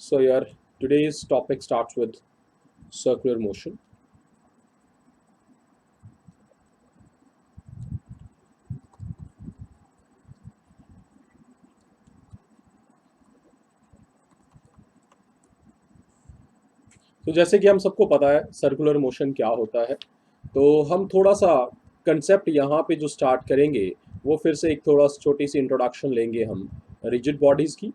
So your today's topic starts with circular motion. तो जैसे कि हम सबको पता है सर्कुलर मोशन क्या होता है, तो हम थोड़ा सा कंसेप्ट यहाँ पे जो स्टार्ट करेंगे वो फिर से एक थोड़ा छोटी सी इंट्रोडक्शन लेंगे हम रिजिड बॉडीज की।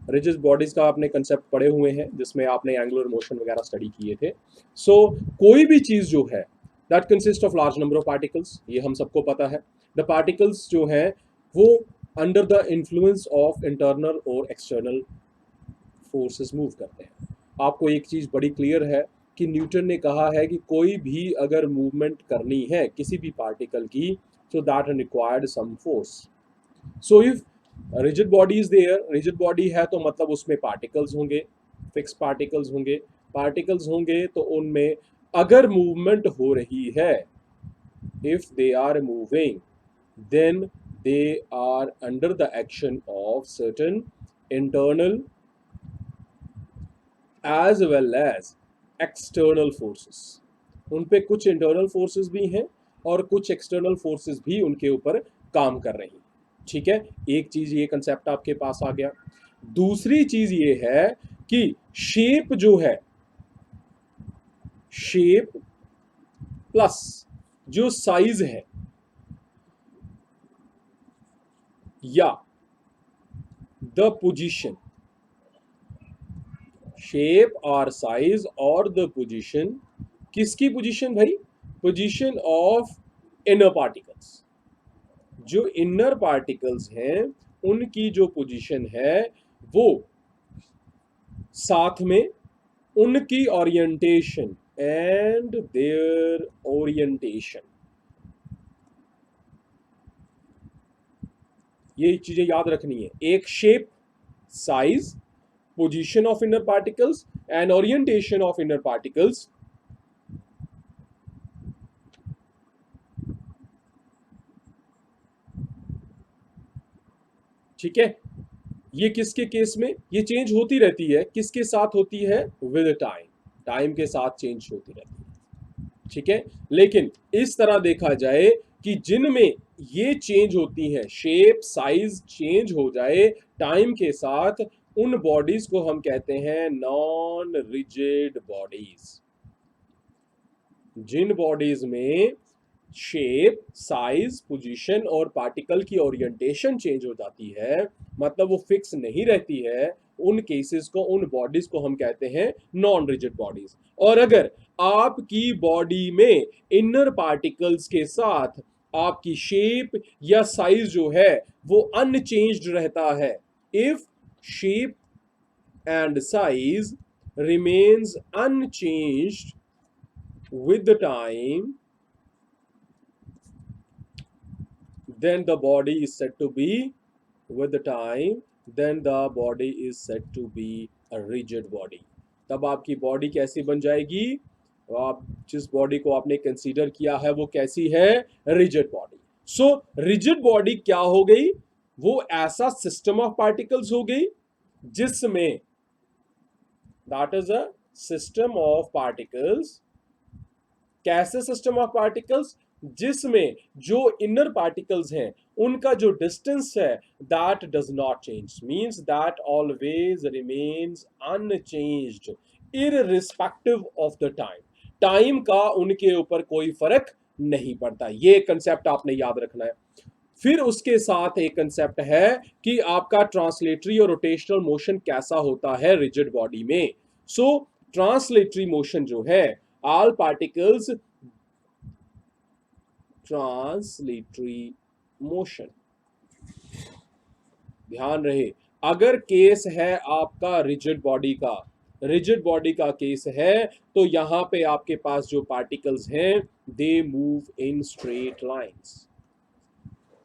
रिजिड बॉडीज का आपने कंसेप्ट पढ़े हुए हैं जिसमें आपने एंगुलर मोशन वगैरह स्टडी किए थे। सो कोई भी चीज जो है that consist of large number of particles, ये हम सबको पता है। द पार्टिकल्स जो हैं वो under the influence of internal और एक्सटर्नल फोर्सेस मूव करते हैं। आपको एक चीज बड़ी क्लियर है कि न्यूटन ने कहा है कि कोई भी अगर मूवमेंट करनी है किसी भी पार्टिकल की, so that required some force. So if rigid body is there, rigid body है तो मतलब उसमें पार्टिकल्स होंगे, फिक्स पार्टिकल्स होंगे। पार्टिकल्स होंगे तो उनमें अगर मूवमेंट हो रही है, if they are moving, then they are under the action of certain internal as well as external forces। उन पे कुछ इंटरनल फोर्सेस भी हैं और कुछ एक्सटर्नल फोर्सेस भी उनके ऊपर काम कर रही हैं। ठीक है, एक चीज ये कंसेप्ट आपके पास आ गया। दूसरी चीज ये है कि शेप जो है, शेप प्लस जो साइज है या द पोजीशन, शेप और साइज और द पोजीशन, किसकी पोजीशन भाई? Position of inner particles. जो इनर पार्टिकल्स हैं उनकी जो पोजीशन है वो साथ में उनकी ओरिएंटेशन एंड देयर ओरिएंटेशन, ये चीजें याद रखनी है। एक shape, size, position of inner particles and orientation of inner particles. ठीक है, ये किसके केस में ये चेंज होती रहती है? किसके साथ होती है? विद टाइम, टाइम के साथ चेंज होती रहती है। ठीक है, लेकिन इस तरह देखा जाए कि जिनमें ये चेंज होती है, शेप साइज चेंज हो जाए टाइम के साथ, उन बॉडीज को हम कहते हैं नॉन रिजिड बॉडीज। जिन बॉडीज में शेप, साइज, पोजीशन और पार्टिकल की ओरिएंटेशन चेंज हो जाती है, मतलब वो फिक्स नहीं रहती है, उन केसेस को, उन बॉडीज को हम कहते हैं नॉन रिजिड बॉडीज। और अगर आपकी बॉडी में इनर पार्टिकल्स के साथ आपकी शेप या साइज जो है वो अनचेंज्ड रहता है, if shape and size remains unchanged with the time, then the body is said to be, with the time, then the body is said to be a rigid body। तब आपकी body कैसी बन जाएगी? आप जिस body को आपने consider किया है वो कैसी है? Rigid body. So rigid body क्या हो गई? वो ऐसा सिस्टम ऑफ पार्टिकल्स हो गई जिसमें, that is a system of particles. कैसे सिस्टम ऑफ पार्टिकल्स? जिसमें जो इनर पार्टिकल्स हैं उनका जो डिस्टेंस है that does not change, means that always remains unchanged irrespective of the time. Time का उनके ऊपर कोई फर्क नहीं पड़ता। ये कंसेप्ट आपने याद रखना है। फिर उसके साथ एक कंसेप्ट है कि आपका ट्रांसलेटरी और रोटेशनल मोशन कैसा होता है रिजिड बॉडी में। सो ट्रांसलेटरी मोशन जो है, all particles, ट्रांसलेटरी मोशन, ध्यान रहे, अगर केस है आपका रिजिड बॉडी का, रिजिड बॉडी का केस है, तो यहां पे आपके पास जो पार्टिकल्स हैं they move in straight lines.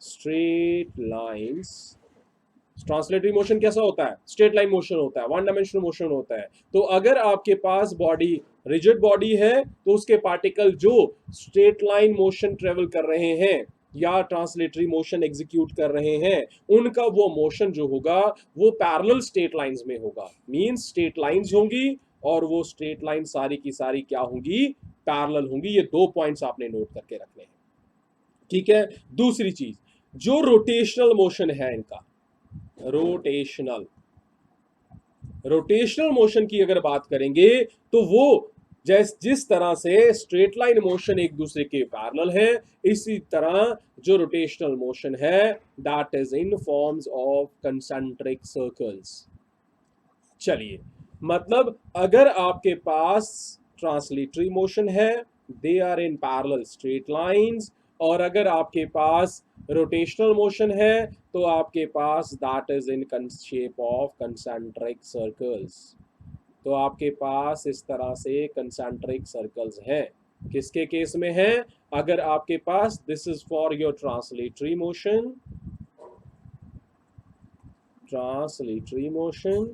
Straight lines. Translatory motion कैसा होता है? स्ट्रेट लाइन मोशन होता है, वन डायमेंशनल मोशन होता है। तो अगर आपके पास बॉडी रिजिड बॉडी है तो उसके पार्टिकल जो स्ट्रेट लाइन मोशन ट्रेवल कर रहे हैं, या ट्रांसलेटरी मोशन एग्जीक्यूट कर रहे हैं, उनका वो मोशन जो होगा वो पैरेलल स्ट्रेट लाइंस में होगा। मींस स्ट्रेट लाइंस होंगी और वो स्ट्रेट लाइन सारी की सारी क्या होंगी, पैरेलल होंगी। ये 2 पॉइंट्स आपने नोट करके रखने हैं, ठीक है। दूसरी चीज, जो रोटेशनल मोशन है इनका, रोटेशनल रोटेशनल मोशन की अगर बात करेंगे तो वो जिस तरह से स्ट्रेट लाइन मोशन एक दूसरे के पैरेलल है, इसी तरह जो रोटेशनल मोशन है that is in forms of concentric circles. चलिए, मतलब अगर आपके पास ट्रांसलेटरी मोशन है, they are in parallel straight lines, और अगर आपके पास रोटेशनल मोशन है तो आपके पास that is in shape of concentric circles. तो आपके पास इस तरह से कंसेंट्रिक सर्कल्स हैं। किसके केस में है? अगर आपके पास this is for your translatory motion, translatory motion,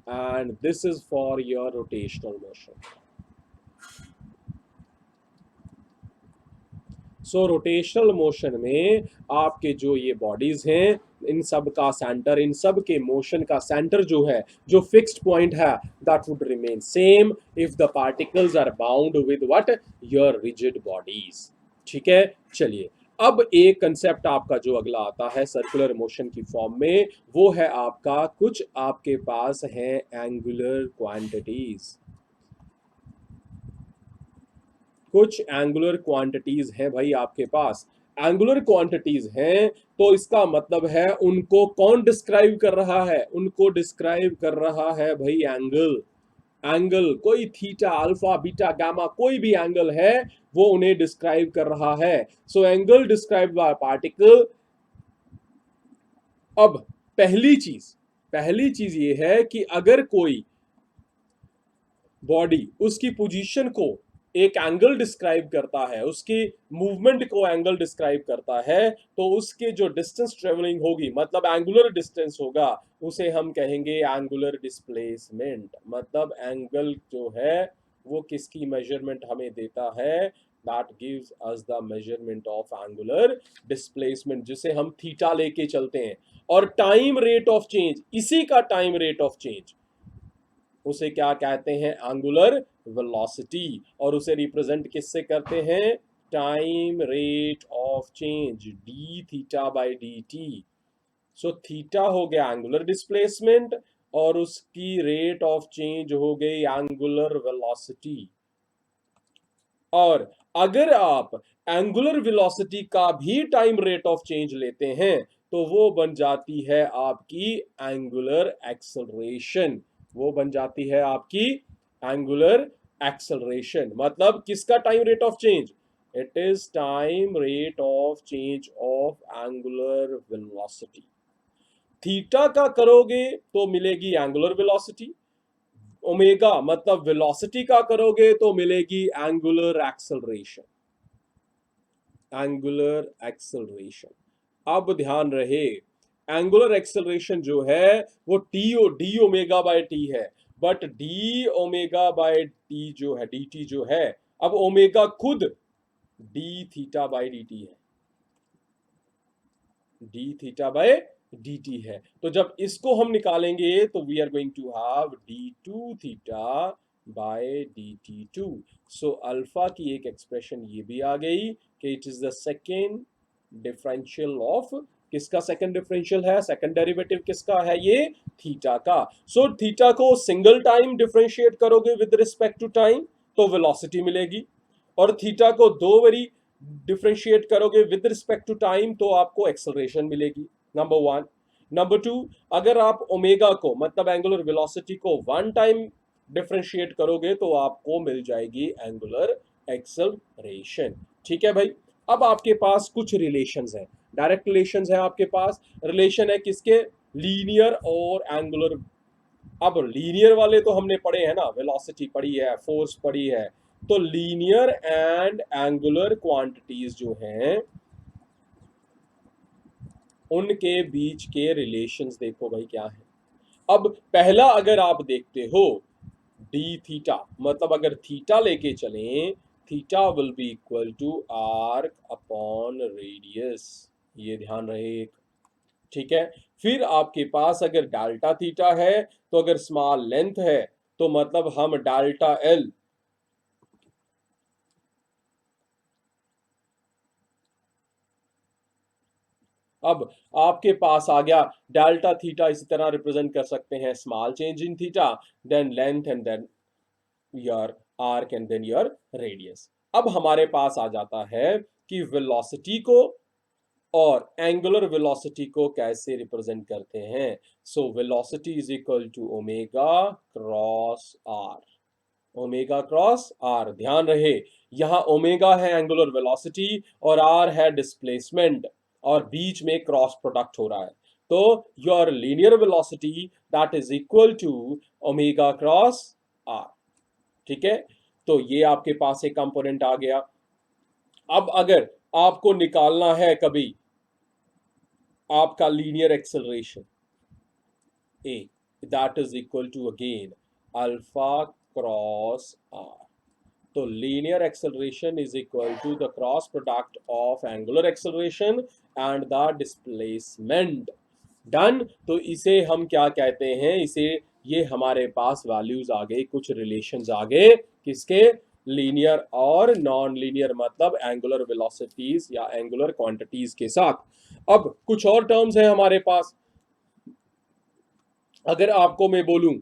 and this is for your rotational motion. So rotational motion में आपके जो ये बॉडीज हैं, इन सब का सेंटर, इन सब के मोशन का सेंटर जो है, जो फिक्स्ड पॉइंट है, that would remain same if the particles are bound with what, your rigid bodies। ठीक है। चलिए, अब एक कंसेप्ट आपका जो अगला आता है सर्कुलर मोशन की फॉर्म में, वो है आपका, कुछ आपके पास है एंगुलर क्वांटिटीज। कुछ एंगुलर क्वांटिटीज है भाई आपके पास। एंगुलर क्वांटिटीज हैं तो इसका मतलब है उनको कौन डिस्क्राइब कर रहा है? उनको डिस्क्राइब कर रहा है भाई एंगल। एंगल कोई थीटा, अल्फा, बीटा, गामा, कोई भी एंगल है वो उन्हें डिस्क्राइब कर रहा है। So angle describe by particle. अब पहली चीज ये है कि अगर कोई बॉडी उसकी पोजीशन को एक एंगल डिस्क्राइब करता है, उसकी मूवमेंट को एंगल डिस्क्राइब करता है, तो उसके जो डिस्टेंस ट्रेवलिंग होगी, मतलब एंगुलर डिस्टेंस होगा, उसे हम कहेंगे एंगुलर डिस्प्लेसमेंट। मतलब एंगल जो है वो किसकी मेजरमेंट हमें देता है? That gives us the measurement of angular displacement, जिसे हम थीटा लेके चलते हैं। और टाइम रेट ऑफ चेंज, इसी का टाइम रेट ऑफ चेंज, उसे क्या कहते हैं? Angular velocity. और उसे रिप्रेजेंट किससे करते हैं? Time rate of change, D theta by D T. So theta हो गया एंगुलर डिस्प्लेसमेंट और उसकी रेट ऑफ चेंज हो गई एंगुलर वेलोसिटी। और अगर आप एंगुलर वेलोसिटी का भी टाइम रेट ऑफ चेंज लेते हैं तो वो बन जाती है आपकी एंगुलर एक्सेलरेशन। वो बन जाती है आपकी एंगुलर एक्सेलरेशन। मतलब किसका time rate of change? It is time rate of change of angular velocity. Theta का करोगे तो मिलेगी एंगुलर वेलोसिटी, ओमेगा मतलब वेलोसिटी का करोगे तो मिलेगी एंगुलर एक्सेलरेशन। Angular acceleration. अब ध्यान रहे, एंगुलर एक्सेलरेशन जो है वो डी ओमेगा बाय टी है, but d omega by t जो है, डी टी जो है, अब ओमेगा खुद d theta by d t है, d theta by d t है। तो जब इसको हम निकालेंगे तो we are going to have d two theta by d t two. So alpha की एक एक्सप्रेशन ये भी आ गई कि it is the second differential of, किसका सेकंड डिफरेंशियल है? सेकंड डेरिवेटिव किसका है? ये थीटा का। सो थीटा को सिंगल टाइम डिफरेंशिएट करोगे विद रिस्पेक्ट टू टाइम तो वेलोसिटी मिलेगी, और थीटा को दो बारी डिफरेंशिएट करोगे विद रिस्पेक्ट टू टाइम तो आपको एक्सेलरेशन मिलेगी। Number one. नंबर टू, अगर आप ओमेगा को मतलब एंगुलर वेलोसिटी को वन टाइम डिफरेंशिएट करोगे तो आपको मिल जाएगी एंगुलर एक्सेलरेशन। ठीक है भाई। अब आपके पास कुछ रिलेशंस हैं, डायरेक्ट रिलेशंस हैं आपके पास। रिलेशन है किसके? लीनियर और एंगुलर। अब लीनियर वाले तो हमने पढ़े हैं ना, वेलोसिटी पढ़ी है, फोर्स पढ़ी है। तो लीनियर एंड एंगुलर क्वांटिटीज जो हैं उनके बीच के रिलेशंस देखो भाई क्या है। अब पहला अगर आप देखते हो डी थीटा, मतलब अगर थीटा लेके चलें theta will be equal to arc upon radius, ये ध्यान रहे एक। ठीक है, फिर आपके पास अगर डेल्टा थीटा है तो अगर स्मॉल लेंथ है तो मतलब हम डेल्टा एल, अब आपके पास आ गया डेल्टा थीटा, इसी तरह रिप्रेजेंट कर सकते हैं small change in theta, then length and then your arc and then your radius. अब हमारे पास आ जाता है कि वेलोसिटी को और एंगुलर वेलोसिटी को कैसे रिप्रेजेंट करते हैं। So velocity is equal to omega cross r, omega cross r. ध्यान रहे यहां ओमेगा है एंगुलर वेलोसिटी और आर है डिस्प्लेसमेंट, और बीच में क्रॉस प्रोडक्ट हो रहा है, तो your linear velocity that is equal to omega cross r. ठीक है, तो ये आपके पास एक कंपोनेंट आ गया। अब अगर आपको निकालना है कभी आपका linear acceleration a, that is equal to again alpha cross r, तो linear acceleration is equal to the cross product of angular acceleration and the displacement. Done. तो इसे हम क्या कहते हैं, इसे, ये हमारे पास वैल्यूज आ गई, कुछ रिलेशंस आ गए किसके, लीनियर और नॉन लीनियर, मतलब एंगुलर वेलोसिटीज या एंगुलर क्वांटिटीज के साथ। अब कुछ और टर्म्स हैं हमारे पास। अगर आपको मैं बोलूं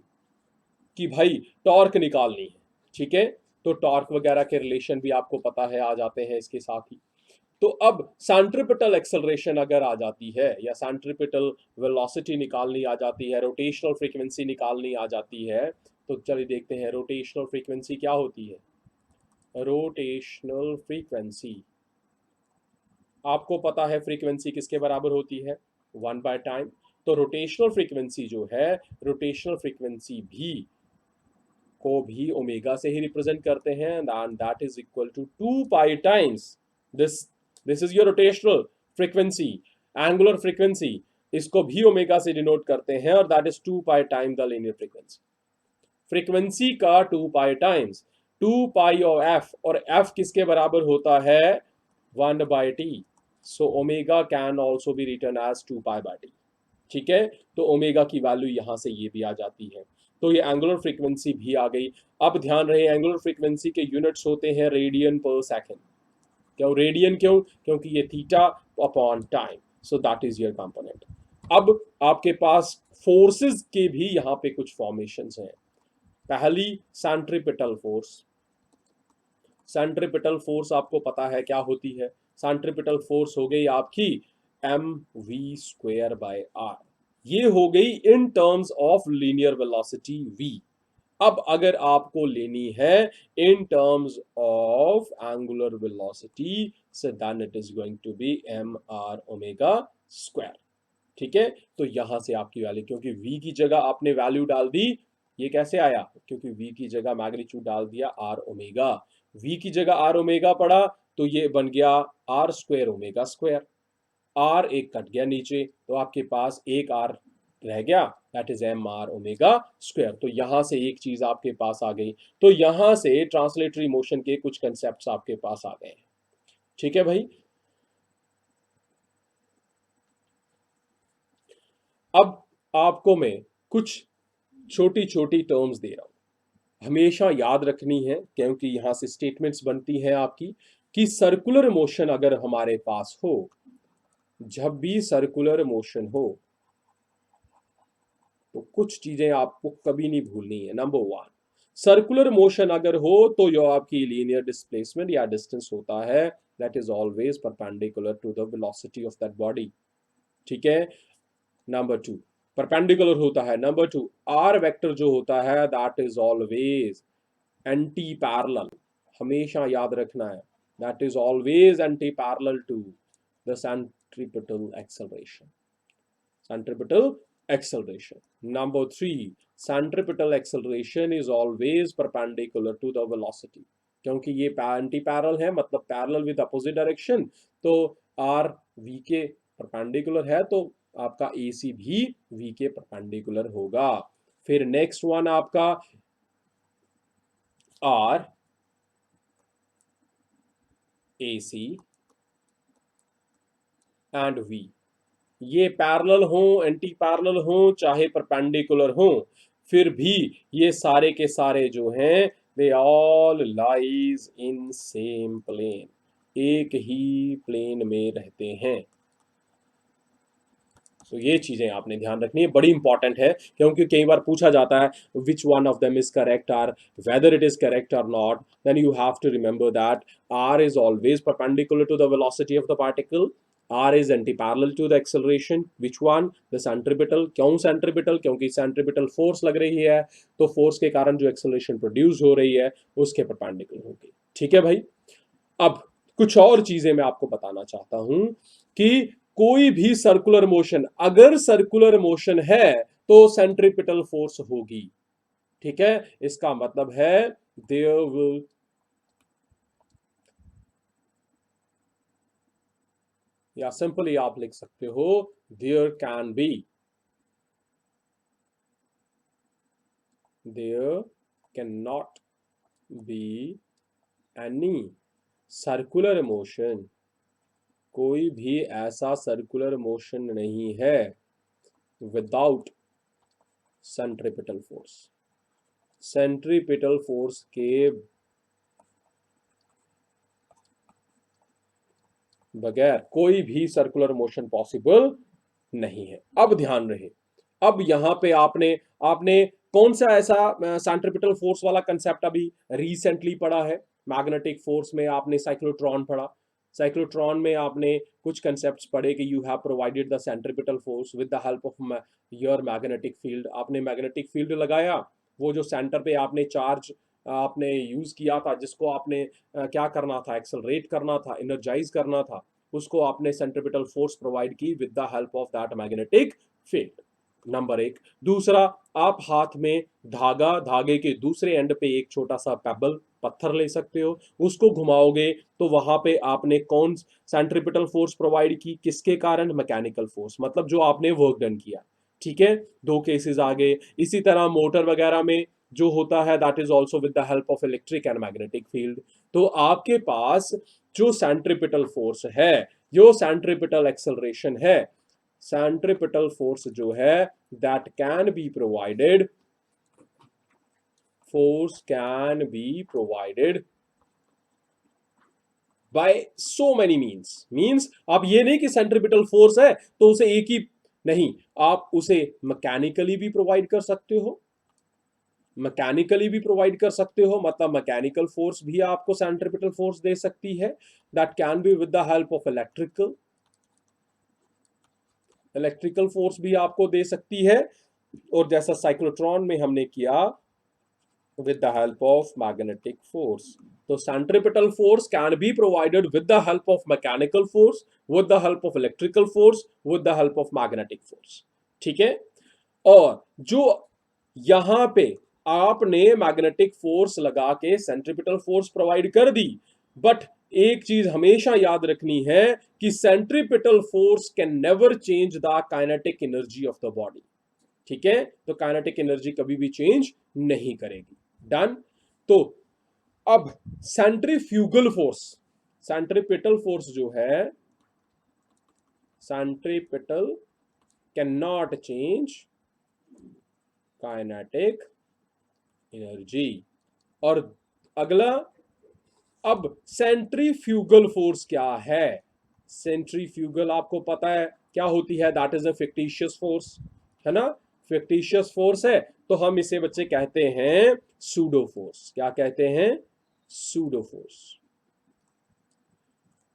कि भाई टॉर्क निकालनी है, ठीक है, तो टॉर्क वगैरह के रिलेशन भी आपको पता है, आ जाते हैं इसके साथ ही। तो अब सेंट्रीपिटल एक्सेलरेशन अगर आ जाती है या सेंट्रीपिटल वेलोसिटी निकालनी आ जाती है, रोटेशनल फ्रीक्वेंसी निकालनी आ जाती है, तो चलिए देखते हैं रोटेशनल फ्रीक्वेंसी क्या होती है। रोटेशनल फ्रीक्वेंसी, आपको पता है फ्रीक्वेंसी किसके बराबर होती है, 1/टाइम। तो रोटेशनल फ्रीक्वेंसी जो है, रोटेशनल फ्रीक्वेंसी भी को भी ओमेगा से ही रिप्रेजेंट करते हैं, and that is equal to 2 pi times this, this is your rotational frequency, angular frequency, इसको भी ओमेगा से डिनोट करते हैं, और that is 2 pi time the linear frequency. Frequency का 2 पाई टाइम्स 2 पाई और एफ किसके बराबर होता है, 1/t। So omega can also be written as 2 पाई/t। ठीक है, तो ओमेगा की वैल्यू यहां से ये भी आ जाती है, तो ये एंगुलर फ्रीक्वेंसी भी आ गई। अब ध्यान रहे एंगुलर फ्रीक्वेंसी के यूनिट्स होते हैं रेडियन पर सेकंड। क्यों रेडियन, क्यों, क्योंकि ये theta upon time, so that is your component. अब आपके पास फोर्सेस के भी यहां पे कुछ फॉर्मेशंस हैं। पहली सेंट्रीपिटल फोर्स, सेंट्रीपिटल फोर्स आपको पता है क्या होती है, सेंट्रीपिटल फोर्स हो गई आपकी mv² बाय आर, ये हो गई in terms of linear velocity v। अब अगर आपको लेनी है in terms of angular velocity, so then it is going to be mr⍵²। ठीक है, तो यहां से आपकी वैल्यू, क्योंकि v की जगह आपने वैल्यू डाल दी, ये कैसे आया, क्योंकि v की जगह मैग्नीट्यूड डाल दिया r ओमेगा, v की जगह r ओमेगा पड़ा, तो ये बन गया r²⍵²। r एक कट गया नीचे, तो आपके पास एक r रह गया, दैट इज mr⍵²। तो यहां से एक चीज आपके पास आ गई, तो यहां से ट्रांसलेटरी मोशन के कुछ कंसेप्ट आपके पास आ गए। ठीक है भाई, अब आपको मैं कुछ छोटी छोटी टर्म्स दे रहा हूं, हमेशा याद रखनी है, क्योंकि यहां से स्टेटमेंट्स बनती हैं आपकी, कि सर्कुलर मोशन अगर हमारे पास हो, जब भी सर्कुलर मोशन हो, तो कुछ चीजें आपको कभी नहीं भूलनी है। नंबर वन, सर्कुलर मोशन अगर हो तो जो आपकी लीनियर डिस्प्लेसमेंट या डिस्टेंस होता है, that is always perpendicular to the velocity of that body. ठीक है, नंबर टू, परपेंडिकुलर होता है। नंबर टू, आर वेक्टर जो होता है that is always anti parallel, हमेशा याद रखना है, that is always anti parallel to the centripetal acceleration, centripetal acceleration. Number three, centripetal acceleration is always perpendicular to the velocity, क्योंकि ये एंटी पैरल है, मतलब पैरल विद अपोजिट डायरेक्शन, तो are we के परपेंडिकुलर है, तो आपका ए सी भी वी के परपेंडिकुलर होगा। फिर नेक्स्ट वन आपका आर AC एंड V, ये पैरेलल हो, एंटी पैरेलल हो, चाहे परपेंडिकुलर हो, फिर भी ये सारे के सारे जो हैं they all lies in same plane, एक ही प्लेन में रहते हैं। तो ये चीजें आपने ध्यान रखनी है, बड़ी इंपॉर्टेंट है, क्योंकि कई बार पूछा जाता है which one of them is correct और वेदर इट इज करेक्ट और not, then you have to remember that r is always perpendicular to the velocity of the particle, r is anti-parallel to the acceleration, which one, the centripetal। क्यों centripetal? क्योंकि centripetal force लग रही है, तो force के कारण जो acceleration produce हो रही है उसके परपेंडिकुलर होगी। ठीक है भाई। अब कुछ और चीजें मैं आपको बताना चाहता हूं कि कोई भी सर्कुलर मोशन, अगर सर्कुलर मोशन है तो सेंट्रीपिटल फोर्स होगी। ठीक है, इसका मतलब है देयर विल या सिंपली आप लिख सकते हो there can be, there can not be any circular motion, कोई भी ऐसा सर्कुलर मोशन नहीं है without centripetal force, centripetal force के बगैर कोई भी सर्कुलर मोशन पॉसिबल नहीं है। अब ध्यान रहे, अब यहां पे आपने आपने कौन सा ऐसा सेंट्रीपिटल फोर्स वाला कंसेप्ट अभी रिसेंटली पढ़ा है? मैग्नेटिक फोर्स में आपने साइक्लोट्रॉन पढ़ा, साइक्लोट्रॉन में आपने कुछ कंसेप्ट्स पढ़े कि you have provided the centripetal force with the help of your magnetic field. आपने मैग्नेटिक फील्ड लगाया, वो जो सेंटर पे आपने चार्ज आपने यूज किया था, जिसको आपने क्या करना था, एक्सेलरेट करना था, एनर्जाइज करना था, उसको आपने सेंट्रीपिटल फोर्स प्रोवाइड की with the help of that magnetic field. Number एक। दूसरा, आप हाथ में धागा, धागे के दूसरे एंड पे एक छोटा सा पेबल पत्थर ले सकते हो, उसको घुमाओगे तो वहां पे आपने कौन सेंट्रीपिटल फोर्स प्रोवाइड की, किसके कारण? मैकेनिकल फोर्स, मतलब जो आपने वर्क डन किया। ठीक है, दो केसेस आ गए। इसी तरह मोटर वगैरह में जो होता है that is also with the help of electric and magnetic field. तो आपके पास जो सेंट्रीपिटल फोर्स है, जो सेंट्रीपिटल एक्सेलरेशन है, सेंट्रीपिटल फोर्स जो है that can be provided, force can be provided by so many means आप ये नहीं कि सेंट्रीपिटल फोर्स है तो उसे एक ही नहीं, आप उसे मैकेनिकली भी प्रोवाइड कर सकते हो, मैकेनिकली भी प्रोवाइड कर सकते हो, मतलब मैकेनिकल फोर्स भी आपको सेंट्रीपिटल फोर्स दे सकती है, that can be with the help of electrical, electrical force भी आपको दे सकती है, और जैसा साइक्लोट्रॉन में हमने किया with the help of magnetic force। तो centripetal force can be provided with the help of mechanical force, with the help of electrical force, with the help of magnetic force। ठीक है, और जो यहां पे आपने मैग्नेटिक फोर्स लगा के सेंट्रीपिटल फोर्स प्रोवाइड कर दी, बट एक चीज हमेशा याद रखनी है कि centripetal force can never change the kinetic energy of the body. ठीक है, तो काइनेटिक एनर्जी कभी भी चेंज नहीं करेगी। डन। तो अब सेंट्रीफ्यूगल फोर्स, सेंट्रीपिटल फोर्स जो है, centripetal can not change kinetic energy. और अगला, अब सेंट्रीफ्यूगल फोर्स क्या है? सेंट्रीफ्यूगल आपको पता है क्या होती है, that is a fictitious force, है ना, फिक्टिशियस फोर्स है, तो हम इसे बच्चे कहते हैं सूडो फोर्स। क्या कहते हैं? Pseudo force.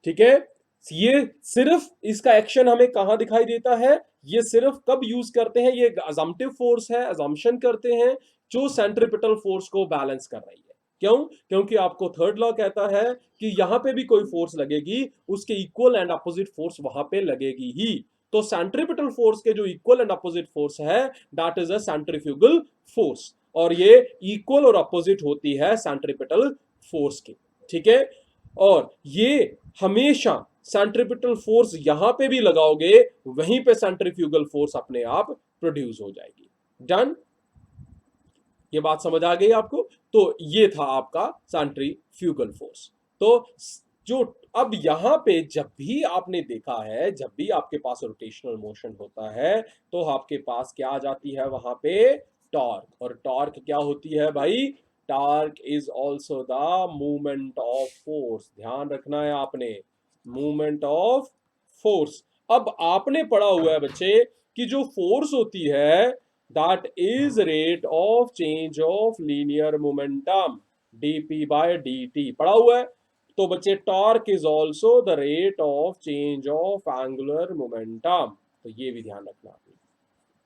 ठीक है, ये सिर्फ इसका एक्शन हमें कहां दिखाई देता है, ये सिर्फ कब यूज करते हैं, ये अजम्पटिव फोर्स है, अजम्पशन करते हैं जो सेंट्रीपिटल फोर्स को बैलेंस कर रही है। क्यों? क्योंकि आपको थर्ड लॉ कहता है कि यहां पे भी कोई फोर्स लगेगी, उसके इक्वल एंड अपोजिट फोर्स वहां पे लगेगी ही। तो सेंट्रीपिटल फोर्स के जो इक्वल एंड अपोजिट फोर्स है that is a centrifugal force, और ये इक्वल और अपोजिट होती है सेंट्रीपिटल फोर्स की। ठीक है, और ये हमेशा सेंट्रीपिटल फोर्स यहां पे भी लगाओगे, वहीं पे सेंट्रीफ्यूगल फोर्स अपने आप प्रोड्यूस हो जाएगी। डन। ये बात समझ आ गई आपको? तो ये था आपका सेंट्रीफ्यूगल फोर्स। तो जो अब यहां पे जब भी आपने देखा है, जब भी आपके पास रोटेशनल मोशन होता है तो आपके पास क्या आ जाती है वहां पे, टॉर्क। और टॉर्क क्या होती है भाई, torque is also the movement of force. ध्यान रखना है आपने, मूवमेंट ऑफ फोर्स। अब आपने पढ़ा हुआ है बच्चे कि जो फोर्स होती है that is rate of change of linear momentum, dp by dt पढ़ा हुआ है। तो बच्चे torque is also the rate of change of angular momentum, तो ये भी ध्यान रखना आपने।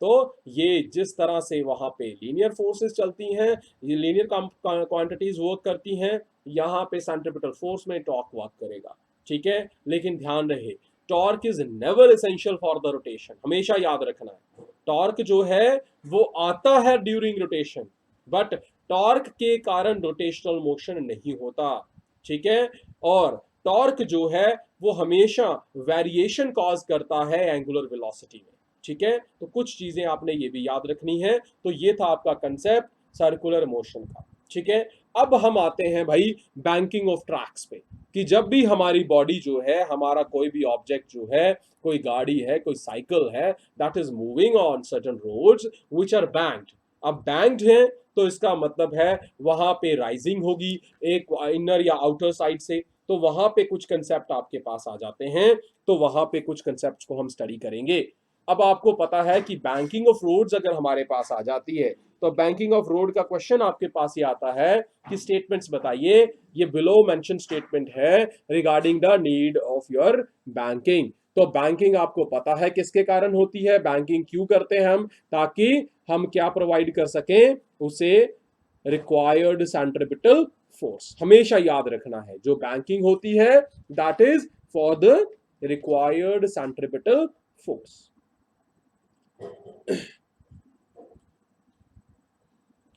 तो ये जिस तरह से वहां पे लीनियर फोर्सेस चलती हैं, ये लीनियर क्वांटिटीज वर्क करती हैं, यहाँ पे सेंट्रीपिटल फोर्स में टॉर्क वर्क करेगा। ठीक है, लेकिन ध्यान रहे torque is never essential for the rotation, हमेशा याद रखना है। टॉर्क जो है वो आता है ड्यूरिंग रोटेशन, बट टॉर्क के कारण रोटेशनल मोशन नहीं होता। ठीक है, और टॉर्क जो है वो हमेशा वेरिएशन कॉज करता है एंगुलर वेलोसिटी में। ठीक है, तो कुछ चीजें आपने ये भी याद रखनी है। तो ये था आपका कंसेप्ट सर्कुलर मोशन का। ठीक है, अब हम आते हैं भाई बैंकिंग ऑफ ट्रैक्स पे, कि जब भी हमारी बॉडी जो है, हमारा कोई भी ऑब्जेक्ट जो है, कोई गाड़ी है, कोई साइकिल है, that is moving on certain roads which are banked. अब बैंक्ड है तो इसका मतलब है वहां पे राइजिंग होगी एक इनर या आउटर साइड से, तो वहां पे कुछ कंसेप्ट आपके पास आ जाते हैं। तो वहां पे कुछ कंसेप्ट को हम स्टडी करेंगे। अब आपको पता है कि बैंकिंग ऑफ रोड्स अगर हमारे पास आ जाती है तो बैंकिंग ऑफ रोड का क्वेश्चन आपके पास ये आता है कि स्टेटमेंट्स बताइए। ये बिलो मेंशन स्टेटमेंट है regarding the need of your banking. तो बैंकिंग आपको पता है किसके कारण होती है, बैंकिंग क्यों करते हैं हम, ताकि हम क्या प्रोवाइड कर सकें उसे, रिक्वायर्ड सेंट्रीपिटल फोर्स। हमेशा याद रखना है जो बैंकिंग होती है that is for the required centripetal force.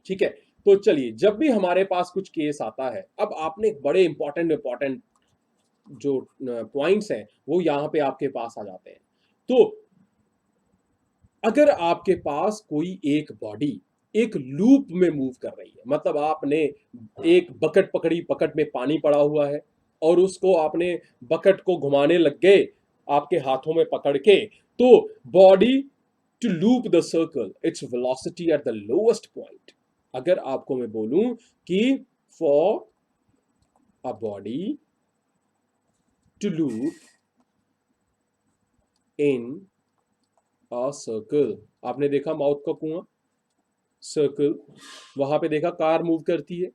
ठीक है, तो चलिए जब भी हमारे पास कुछ केस आता है, अब आपने बड़े इंपॉर्टेंट जो पॉइंट्स हैं वो यहां पे आपके पास आ जाते हैं। तो अगर आपके पास कोई एक बॉडी एक लूप में मूव कर रही है, मतलब आपने एक बकेट पकड़ी, बकेट में पानी पड़ा हुआ है और उसको आपने बकेट को घुमाने लग गए आपके हाथों में पकड़ के, तो body to loop the circle its velocity at the lowest point. अगर आपको मैं बोलूं कि for a body to loop in a circle, आपने देखा माउथ का कुआं, सर्कल, वहां पे देखा कार मूव करती है,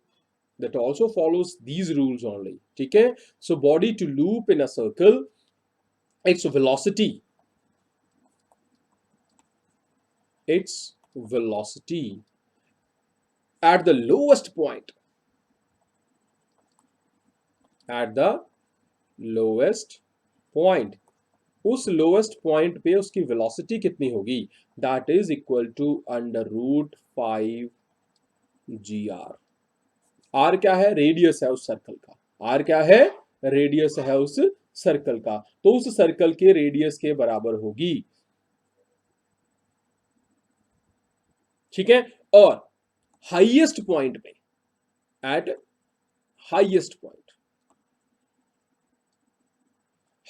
that also follows these rules only. ठीक है, so body to loop in a circle, its velocity, its velocity at the lowest point, at the lowest point, उस लोएस्ट पॉइंट पे उसकी वेलोसिटी कितनी होगी, that is equal to under root 5 GR। R क्या है, radius है उस circle का, आर क्या है, रेडियस है उस सर्कल का, तो उस सर्कल के रेडियस के बराबर होगी। ठीक है, और हाईएस्ट पॉइंट पे, eight highest point,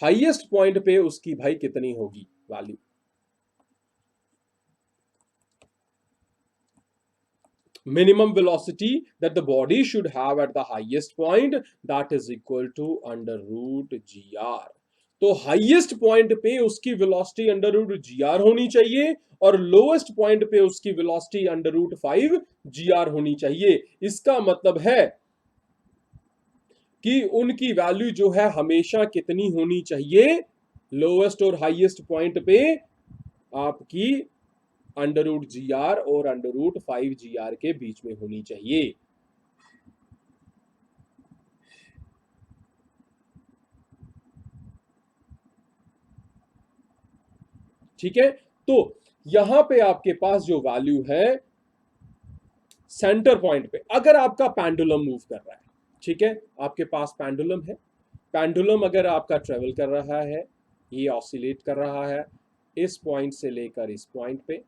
highest point पे उसकी भाई कितनी होगी value, minimum velocity that the body should have at the highest point, that is equal to under root gr। तो हाईएस्ट पॉइंट पे उसकी वेलोसिटी अंडर रूट जीआर होनी चाहिए और लोएस्ट पॉइंट पे उसकी वेलोसिटी अंडर रूट 5 GR होनी चाहिए। इसका मतलब है कि उनकी वैल्यू जो है हमेशा कितनी होनी चाहिए, लोएस्ट और हाईएस्ट पॉइंट पे आपकी अंडर रूट GR और अंडर रूट 5 GR के बीच में होनी चाहिए। ठीक है, तो यहां पे आपके पास जो वैल्यू है सेंटर पॉइंट पे, अगर आपका पेंडुलम मूव कर रहा है, ठीक है, आपके पास पेंडुलम है, पेंडुलम अगर आपका ट्रेवल कर रहा है, ये ऑसिलेट कर रहा है इस पॉइंट से लेकर इस पॉइंट पे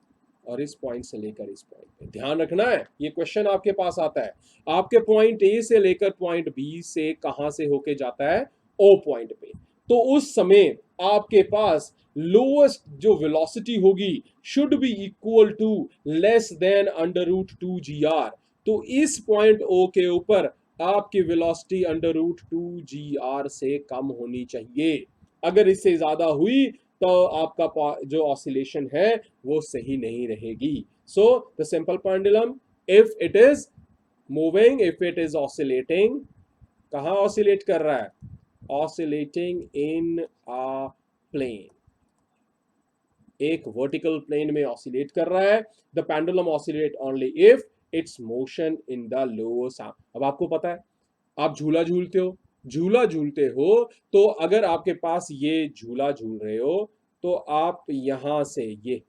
और इस पॉइंट से लेकर इस पॉइंट पे, ध्यान रखना है ये क्वेश्चन आपके पास आता है, आपके पॉइंट ए से लेकर पॉइंट बी से कहां से होके जाता है, ओ पॉइंट पे, तो उस समय आपके पास लोएस्ट जो वेलोसिटी होगी should be equal to less than under root 2 GR। तो इस पॉइंट ओ के ऊपर आपकी वेलोसिटी अंडर रूट 2 GR से कम होनी चाहिए। अगर इससे ज्यादा हुई तो आपका जो ऑसिलेशन है वो सही नहीं रहेगी। So the simple pendulum, if it is moving, if it is oscillating, कहां ऑसिलेट कर रहा है? ऑसिलेटिंग इन अ प्लेन, एक वर्टिकल प्लेन में ऑसिलेट कर रहा है। The pendulum oscillate only if it's motion in the lower साम। अब आपको पता है, आप झूला झूलते हो, झूला झूलते हो तो अगर आपके पास ये झूला झूल रहे हो तो आप यहां से ये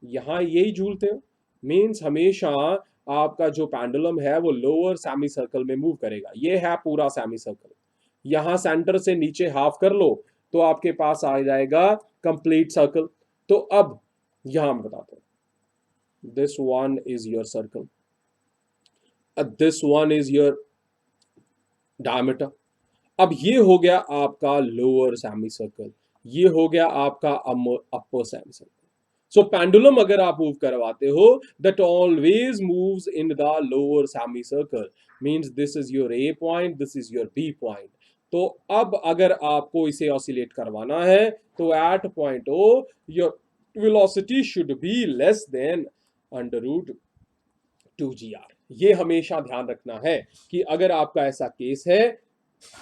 यहां यही झूलते हो, मींस हमेशा आपका जो पेंडुलम है वो लोअर सेमी सर्कल में मूव करेगा। ये है पूरा सेमी सर्कल, यहां सेंटर से नीचे हाफ कर लो तो आपके पास आ जाएगा कंप्लीट सर्कल। तो अब यहां हम बताते हैं, this one is your circle, this one is your diameter. अब ये हो गया आपका लोअर सेमी सर्कल, ये हो गया आपका upper semi circle. So pendulum अगर आप मूव करवाते हो, that always moves in the lower semi circle, means this is your A point, this is your B point. तो अब अगर आपको इसे ऑसिलेट करवाना है तो at point O your velocity should be less than under root 2 GR। ये हमेशा ध्यान रखना है कि अगर आपका ऐसा केस है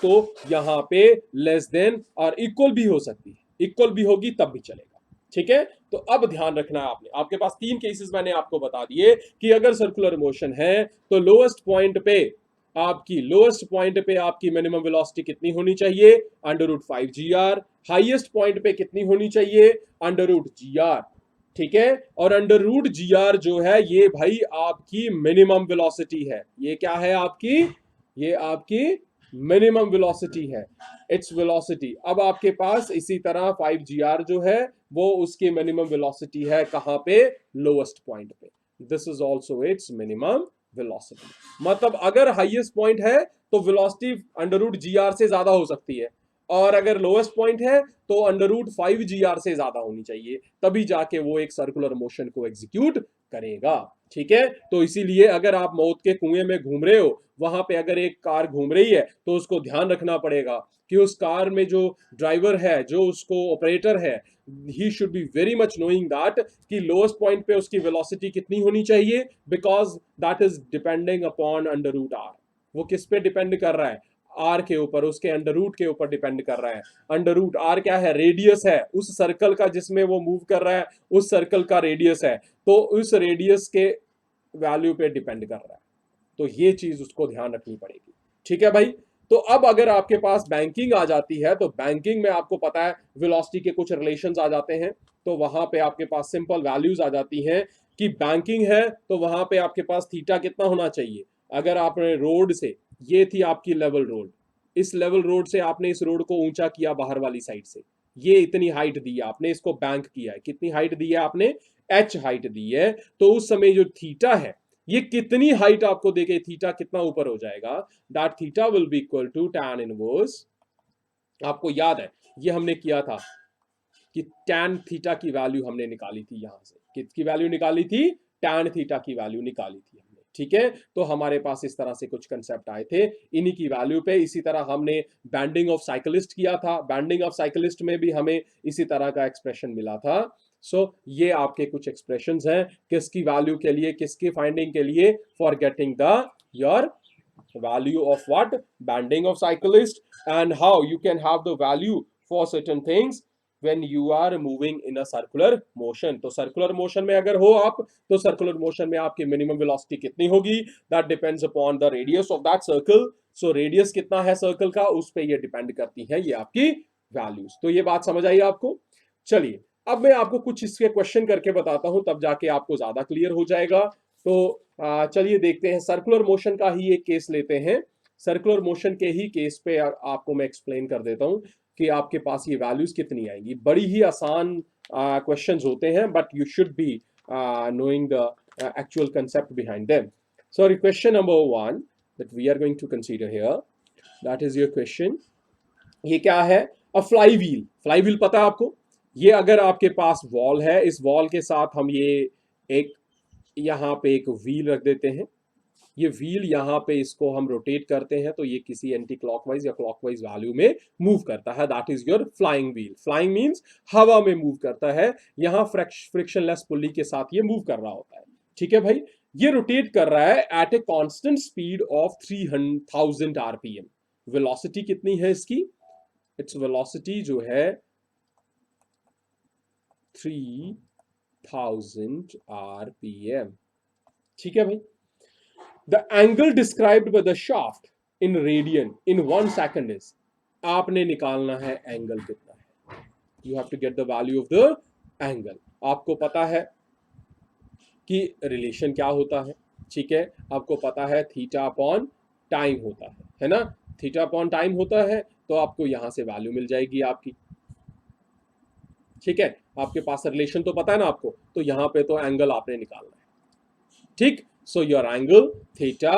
तो यहां पे लेस देन और इक्वल भी हो सकती है, इक्वल भी होगी तब भी चलेगा। ठीक है, तो अब ध्यान रखना है आपने, आपके पास 3 केसेस मैंने आपको बता दिए कि अगर सर्कुलर मोशन है तो लोएस्ट पॉइंट पे आपकी मिनिमम वेलोसिटी कितनी होनी चाहिए? Under root 5 GR। Highest point पे कितनी होनी चाहिए? Under root GR। ठीक है, और अंडर रूट GR जो है ये भाई आपकी मिनिमम वेलोसिटी है। ये क्या है आपकी? ये आपकी मिनिमम वेलोसिटी है, इट्स वेलोसिटी। अब आपके पास इसी तरह 5 GR जो है वो उसकी मिनिमम वेलोसिटी है कहां पे? लोएस्ट पॉइंट पे। This is also it's minimum velocity. मतलब अगर हाईएस्ट पॉइंट है तो वेलोसिटी अंडर रूट GR से ज्यादा हो सकती है, और अगर लोएस्ट पॉइंट है तो अंडर रूट 5 GR से ज्यादा होनी चाहिए, तभी जाके वो एक सर्कुलर मोशन को एग्जीक्यूट करेगा। ठीक है, तो इसीलिए अगर आप मौत के कुएं में घूम रहे हो, वहां पे अगर एक कार घूम रही है तो उसको ध्यान रखना पड़ेगा कि उस कार में जो ड्राइवर है, जो उसको ऑपरेटर है, he should be very much knowing that कि लोएस्ट पॉइंट पे उसकी वेलोसिटी कितनी होनी चाहिए, because that is depending upon under root r. वो किस पे डिपेंड कर रहा है? आर के ऊपर, उसके अंडर रूट के ऊपर डिपेंड कर रहा है। अंडर रूट आर क्या है? रेडियस है उस सर्कल का जिसमें वो मूव कर रहा है, उस सर्कल का रेडियस है, तो उस रेडियस के वैल्यू पे डिपेंड कर रहा है। तो ये चीज उसको ध्यान रखनी पड़ेगी। ठीक है भाई, तो अब अगर आपके पास बैंकिंग आ जाती है तो बैंकिंग में आपको पता है वेलोसिटी के कुछ रिलेशंस आ जाते हैं, तो वहां पे आपके पास सिंपल वैल्यूज आ जाती हैं कि बैंकिंग है तो वहां पे आपके पास थीटा कितना होना चाहिए? अगर आपने रोड से, ये थी आपकी लेवल रोड, इस लेवल रोड से आपने इस रोड को ऊंचा किया बाहर वाली साइड से, ये इतनी हाइट दी है आपने, इसको बैंक किया है, कितनी हाइट दी है आपने? H हाइट दी है। तो उस समय जो थीटा है, ये कितनी हाइट आपको देके थीटा कितना ऊपर हो जाएगा? That theta will be equal to tan inverse. आपको याद है ये हमने किया था कि tan थीटा की वैल्यू हमने निकाली थी, यहां से किसकी वैल्यू निकाली थी? tan थीटा की वैल्यू निकाली थी हमने। ठीक है, तो हमारे पास इस तरह से कुछ कंसेप्ट आए थे इन्हीं की वैल्यू पे। इसी तरह हमने बैंडिंग ऑफ साइकिलिस्ट किया था, बैंडिंग ऑफ साइकिलिस्ट में भी हमें इसी तरह का एक्सप्रेशन मिला था। ये आपके कुछ एक्सप्रेशंस हैं किसकी वैल्यू के लिए, किसकी फाइंडिंग के लिए? For getting the your value of what? Banding of cyclist, and how you can have the value for certain things when you are moving in a circular motion। तो circular motion में अगर हो आप, तो circular motion में आपकी minimum velocity कितनी होगी? That depends upon the radius of that circle। radius कितना है circle का, उस पे ये डिपेंड करती है ये आपकी वैल्यूज। तो ये बात समझ आई आपको? चलिए, अब मैं आपको कुछ इसके क्वेश्चन करके बताता हूं, तब जाके आपको ज्यादा क्लियर हो जाएगा। तो चलिए देखते हैं, सर्कुलर मोशन का ही एक केस लेते हैं। सर्कुलर मोशन के ही केस पे आपको मैं एक्सप्लेन कर देता हूं कि आपके पास ये वैल्यूज कितनी आएंगी। बड़ी ही आसान क्वेश्चंस होते हैं, but you should be knowing the actual concept behind them। So question number 1 that we are going to consider here, that is your question, ये क्या है? अ फ्लाई व्हील। फ्लाई व्हील पता है आपको? ये अगर आपके पास वॉल है, इस वॉल के साथ हम ये एक यहाँ पे एक व्हील रख देते हैं। ये व्हील यहाँ पे इसको हम रोटेट करते हैं तो ये किसी एंटी क्लॉकवाइज या क्लॉकवाइज वैल्यू में मूव करता है। That is your flying wheel. Flying means हवा में मूव करता है, यहाँ फ्रिक्शनलेस पुल्ली के साथ ये मूव कर रहा होता है। ठीक है भाई, ये रोटेट कर रहा है at a constant speed of 3000 RPM. Velocity कितनी है इसकी? इट्स वेलोसिटी जो है 3000 आरपीएम। ठीक है भाई। The angle described by the shaft in radian in 1 second is, आपने निकालना है एंगल कितना है। You have to get the value of the angle. आपको पता है कि रिलेशन क्या होता है, ठीक है? आपको पता है थीटा अपॉन टाइम होता है ना? थीटा अपॉन टाइम होता है, तो आपको यहां से वैल्यू मिल जाएगी आपकी। ठीक है, आपके पास रिलेशन तो पता है ना आपको, तो यहां पे तो एंगल आपने निकालना है। ठीक, सो योर एंगल थीटा,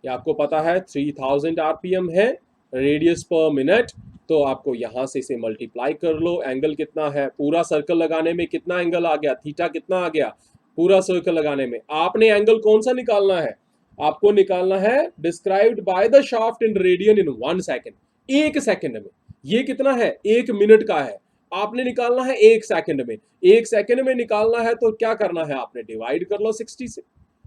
ये आपको पता है 3000 आरपीएम है, रेडियस पर मिनट, तो आपको यहां से इसे मल्टीप्लाई कर लो। एंगल कितना है? पूरा सर्कल लगाने में कितना एंगल आ गया? थीटा कितना आ गया पूरा सर्कल लगाने में? आपने एंगल कौन सा निकालना है? आपको निकालना है described by the shaft in radian in 1 second, 1 second में। ये कितना है? 1 मिनट का है, आपने निकालना है 1 सेकंड में। 1 सेकंड में निकालना है तो क्या करना है? आपने डिवाइड कर लो 60 से।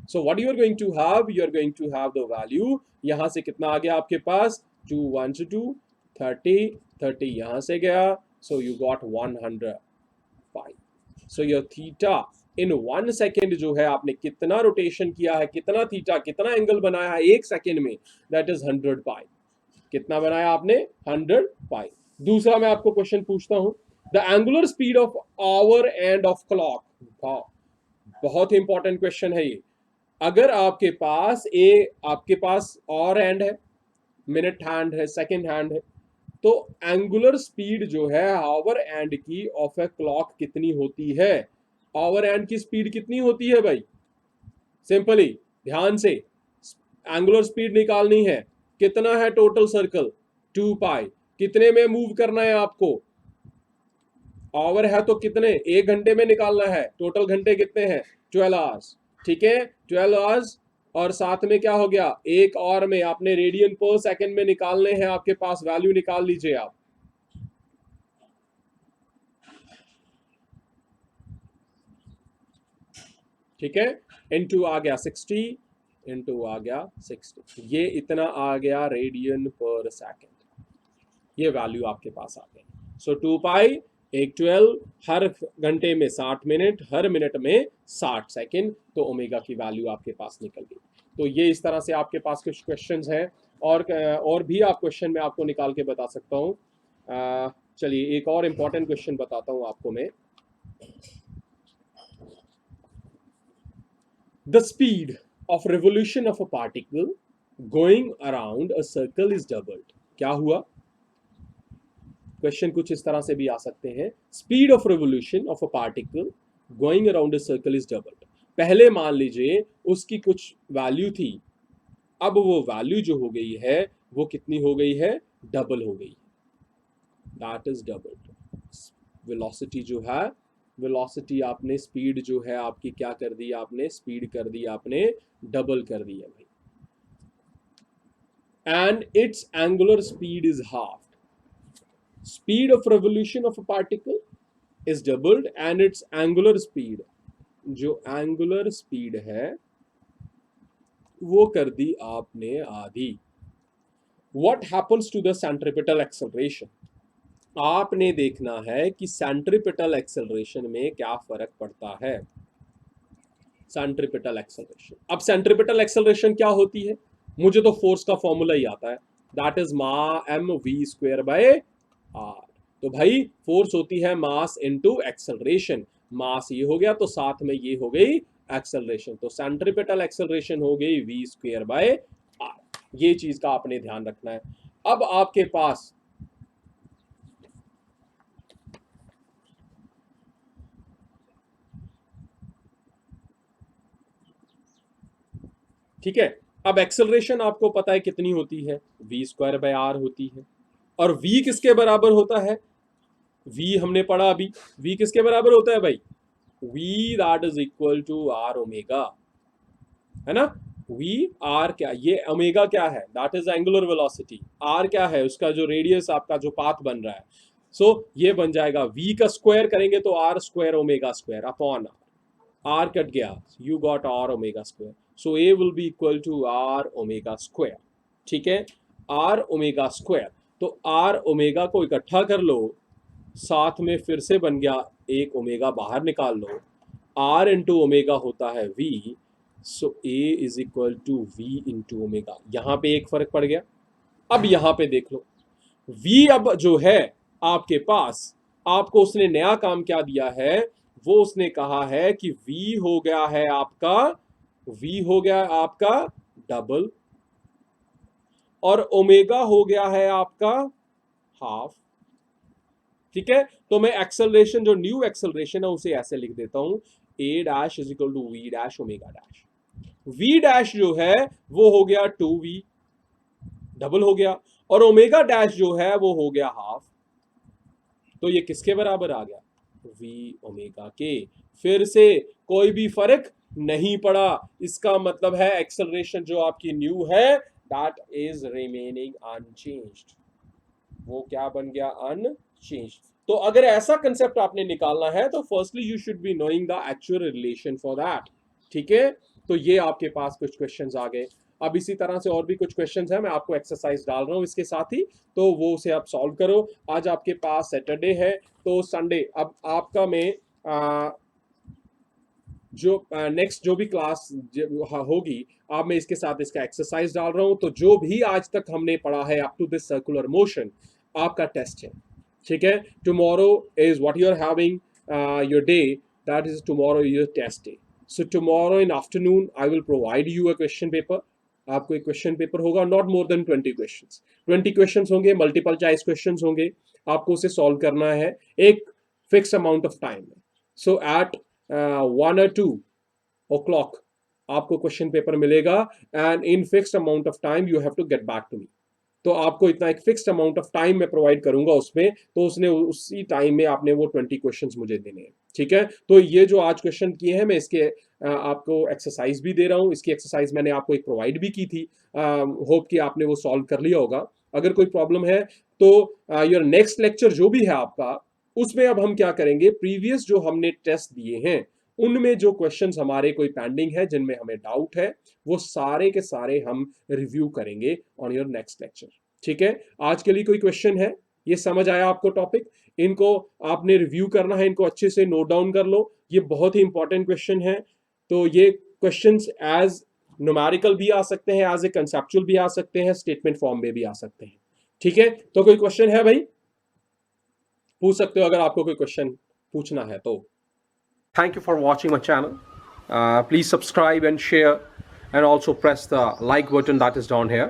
So what you are going to have? You are going to have the value, यहां से कितना आ गया आपके पास? 2 1 2 30, 30 यहां से गया, so you got 105। So your theta in 1 second जो है, आपने कितना रोटेशन किया है, कितना थीटा, कितना एंगल बनाया है 1 सेकेंड में, दैट इज 100 पाई। कितना बनाया आपने? 100 पाई। दूसरा मैं आपको क्वेश्चन पूछता हूं, the angular speed of our end of clock. बहुत ही इंपॉर्टेंट क्वेश्चन है ये। अगर आपके पास और हैंड है, मिनट हैंड है, सेकंड हैंड है, तो एंगुलर स्पीड जो है आवर एंड की ऑफ ए क्लॉक कितनी होती है? आवर एंड की स्पीड कितनी होती है भाई? सिंपली ध्यान से एंगुलर स्पीड निकालनी है। कितना है टोटल सर्कल? 2 पाई। कितने में मूव करना है आपको? आवर है तो कितने? 1 घंटे में निकालना है। टोटल घंटे कितने हैं? 12 आवर्स। ठीक है, 12 आवर्स, और साथ में क्या हो गया? एक और में आपने रेडियन पर सेकंड में निकालने हैं, आपके पास वैल्यू निकाल लीजिए आप। ठीक है, इनटू आ गया 60, इनटू आ गया 60, ये इतना आ गया रेडियन पर सेकंड। ये वैल्यू आपके पास आ गई। सो 2 पाई, एक 12, हर घंटे में 60 मिनट, हर मिनट में 60 सेकंड, तो ओमेगा की वैल्यू आपके पास निकल गई। तो ये इस तरह से आपके पास कुछ क्वेश्चंस हैं, और भी आप क्वेश्चन में आपको निकाल के बता सकता हूँ। चलिए एक और इंपॉर्टेंट क्वेश्चन बताता हूँ आपको मैं। The speed of revolution of a particle going around a circle is doubled. क्या हुआ? क्वेश्चन कुछ इस तरह से भी आ सकते हैं, speed of revolution of a particle going around a circle is doubled. पहले मान लीजिए उसकी कुछ वैल्यू थी, अब वो वैल्यू जो हो गई है वो कितनी हो गई है? डबल हो गई। That is doubled. वेलोसिटी जो है, वेलोसिटी आपने, स्पीड जो है आपकी क्या कर दी आपने? स्पीड कर दी आपने, डबल कर दी है भाई। And it's angular speed is half. Speed of revolution of a particle is doubled and its angular speed, जो एंगुलर स्पीड है वो कर दी आपने आधी। What happens to the centripetal acceleration? आपने देखना है कि सेंट्रीपिटल एक्सेलरेशन में क्या फर्क पड़ता है। सेंट्रीपिटल एक्सेलरेशन, अब सेंट्रीपिटल एक्सेलरेशन क्या होती है? मुझे तो फोर्स का फॉर्मूला ही आता है, that is mv² bye are. तो भाई फोर्स होती है मास इनटू एक्सेलरेशन। मास ये हो गया तो साथ में ये हो गई एक्सेलरेशन, तो सेंट्रीपिटल एक्सेलरेशन हो गई v² बाय आर। ये चीज का आपने ध्यान रखना है। अब आपके पास ठीक है, अब एक्सेलरेशन आपको पता है कितनी होती है? v² बाय आर होती है। और v किसके बराबर होता है? v हमने पढ़ा अभी, v किसके बराबर होता है भाई? v that is equal to r omega, है ना। v r क्या, ये ओमेगा क्या है? That is angular velocity. r क्या है? उसका जो रेडियस आपका जो पाथ बन रहा है। सो ये बन जाएगा v का स्क्वायर करेंगे तो r square omega square upon r cut गया, you got r omega square, so a will be equal to r omega square। ठीक है, r omega square, तो r omega को इकट्ठा कर लो, साथ में फिर से बन गया एक ओमेगा बाहर निकाल लो, r इंटू ओमेगा होता है v, so a is equal to v into omega. यहां पे एक फर्क पड़ गया। अब यहां पे देख लो, v अब जो है आपके पास, आपको उसने नया काम क्या दिया है, वो उसने कहा है कि v हो गया है आपका, v हो गया आपका डबल, और ओमेगा हो गया है आपका हाफ। ठीक है, तो मैं एक्सेलरेशन, जो न्यू एक्सेलरेशन है उसे ऐसे लिख देता हूं, a dash is equal to v dash omega dash. v dash जो है वो हो गया 2v, डबल हो गया, और ओमेगा डैश जो है वो हो गया हाफ। तो ये किसके बराबर आ गया? v ओमेगा के। फिर से कोई भी फर्क नहीं पड़ा, इसका मतलब है एक्सेलरेशन जो आपकी न्यू है दैट इज रिमेनिंग अनचेंज्ड। वो क्या बन गया? अनचेंज्ड। तो अगर ऐसा कंसेप्ट आपने निकालना है तो firstly you should be knowing the actual relation for that. ठीक है, तो ये आपके पास कुछ क्वेश्चंस आ गए। अब इसी तरह से और भी कुछ क्वेश्चंस हैं, मैं आपको एक्सरसाइज डाल रहा हूं इसके साथ ही, तो वो उसे आप सॉल्व करो। आज आपके पास सैटरडे है, तो संडे अब आपका मैं जो नेक्स्ट जो भी क्लास होगी, अब मैं इसके साथ इसका एक्सरसाइज डाल रहा हूं। तो जो भी आज तक हमने पढ़ा है up to this circular motion, आपका टेस्ट है। ठीक है, tomorrow is what you are having your day, that is tomorrow your test day. So tomorrow in afternoon I will provide you a question paper. आपको एक question paper होगा, not more than 20 questions. 20 questions होंगे, multiple choice questions होंगे, आपको उसे solve करना है एक फिक्स अमाउंट ऑफ टाइम में। सो एट 1 or 2 o'clock आपको क्वेश्चन पेपर मिलेगा, and in fixed amount of time you have to get back to me. तो आपको इतना एक फिक्स्ड अमाउंट ऑफ टाइम मैं प्रोवाइड करूंगा उसमें, तो उसने उसी टाइम में आपने वो 20 क्वेश्चंस मुझे देने हैं। ठीक है, तो ये जो आज क्वेश्चन किए हैं, मैं इसके आपको एक्सरसाइज भी दे रहा हूँ। इसकी एक्सरसाइज मैंने आपको एक प्रोवाइड भी की थी, होप कि आपने वो सॉल्व कर लिया होगा। अगर कोई प्रॉब्लम है तो योर नेक्स्ट लेक्चर जो भी है आपका, उसमें अब हम क्या करेंगे, प्रीवियस जो हमने टेस्ट दिए हैं उनमें जो क्वेश्चंस हमारे कोई पेंडिंग है, जिनमें हमें डाउट है, वो सारे के सारे हम रिव्यू करेंगे ऑन योर नेक्स्ट लेक्चर। ठीक है, आज के लिए कोई क्वेश्चन है? ये समझ आया आपको टॉपिक? इनको आपने रिव्यू करना है, इनको अच्छे से नोट डाउन कर लो, ये बहुत ही इंपॉर्टेंट क्वेश्चन है। तो ये क्वेश्चंस एज न्यूमेरिकल भी आ सकते हैं, एज ए कंसेप्चुअल भी आ सकते हैं, स्टेटमेंट फॉर्म में भी आ सकते हैं। ठीक है, तो कोई क्वेश्चन है भाई? पूछ सकते हो अगर आपको कोई क्वेश्चन पूछना है तो। Thank you for watching my channel. Please subscribe and share, and also press the like button that is down here.